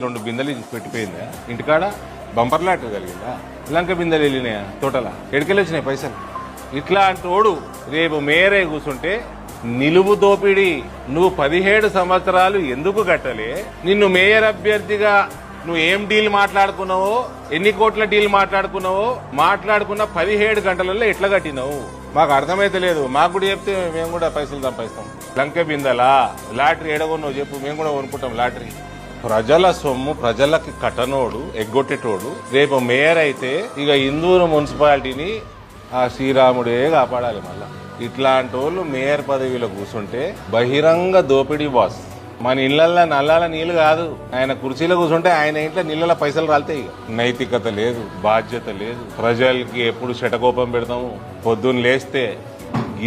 2 బిందెలు పెట్టిపోయిందా ఇంటికాడ? Bumper lottery కలిగిందా? లంక బిందెలు వెళ్ళినాయా తోటల? ఎడికెళ్ళి వచ్చినాయి పైసలు? ఇట్లాంటి తోడు రేపు మేరే కూర్చుంటే నిలువు దోపిడీ. నువ్వు 17 సంవత్సరాలు ఎందుకు కట్టలే? నిన్ను మేయర్ అభ్యర్థిగా నువ్వు ఏం డీల్ మాట్లాడుకున్నావో, ఎన్ని కోట్ల డీల్ మాట్లాడుకున్నావో, మాట్లాడుకున్న 17 గంటలలో ఎట్లా కట్టినావు మాకు అర్థమైతే లేదు. మాకు కూడా చెప్తే మేము కూడా పైసలు సంపాదిస్తాం. లంక బిందెలా లాటరీ ఎడగొన్నావు చెప్పు, మేము కూడా కొనుక్కుంటాం లాటరీ. ప్రజల సొమ్ము ప్రజలకి కట్టనోడు, ఎగ్గొట్టేటోడు రేపు మేయర్ అయితే ఇక ఇందూరు మున్సిపాలిటీని ఆ శ్రీరాముడే కాపాడాలి. మళ్ళా ఇట్లాంటి వాళ్ళు మేయర్ పదవిలో కూర్చుంటే బహిరంగ దోపిడీ బాస్. మన ఇళ్లల్లో నల్లాల నీళ్లు కాదు, ఆయన కుర్చీలో కూర్చుంటే ఆయన ఇంట్లో నీళ్ళ పైసలు రాలుతాయి. నైతికత లేదు, బాధ్యత లేదు. ప్రజలకి ఎప్పుడు శటకోపం పెడతాము, పొద్దున్న లేస్తే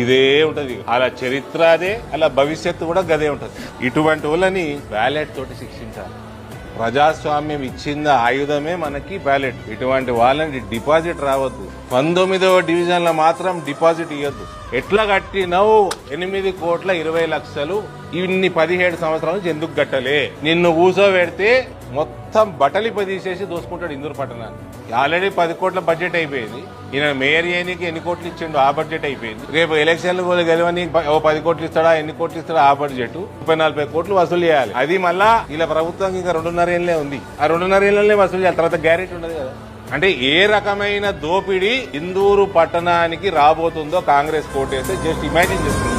ఇదే ఉంటది. అలా చరిత్ర అదే, అలా భవిష్యత్తు కూడా గదే ఉంటది. ఇటువంటి వాళ్ళని బ్యాలెట్ తోటి శిక్షించాలి. ప్రజాస్వామ్యం ఇచ్చిన ఆయుధమే మనకి బ్యాలెట్. ఇటువంటి వాళ్ళని డిపాజిట్ రావద్దు. 19వ డివిజన్ లో మాత్రం డిపాజిట్ ఇవ్వద్దు. ఎట్లా కట్టినవు 8,20,00,000 ఇన్ని 17 సంవత్సరాల నుంచి ఎందుకు కట్టలే? నిన్ను కూర్చోబెడితే మొత్తం బట్టలిప తీసేసి దోసుకుంటాడు ఇందూరు పట్టణాన్ని. ఆల్రెడీ 10 కోట్ల బడ్జెట్ అయిపోయింది. ఈయన మేయర్ చేయడానికి ఎన్ని కోట్లు ఇచ్చిండు, ఆ బడ్జెట్ అయిపోయింది. రేపు ఎలక్షన్లు గెలవని 10 కోట్లు ఇస్తాడా, ఎన్ని కోట్లు ఇస్తాడా, ఆ బడ్జెట్ 30-40 కోట్లు వసూలు చేయాలి. అది మళ్ళా ఇలా ప్రభుత్వం ఇంకా 2.5 ఏళ్లే ఉంది. ఆ 2.5 ఏళ్లనే వసూలు చేయాలి. తర్వాత గ్యారెంటీ ఉండదు కదా. అంటే ఏ రకమైన దోపిడీ ఇందూరు పట్టణానికి రాబోతుందో కాంగ్రెస్ కోటేస్తే జస్ట్ ఇమాజిన్ చేస్తుంది.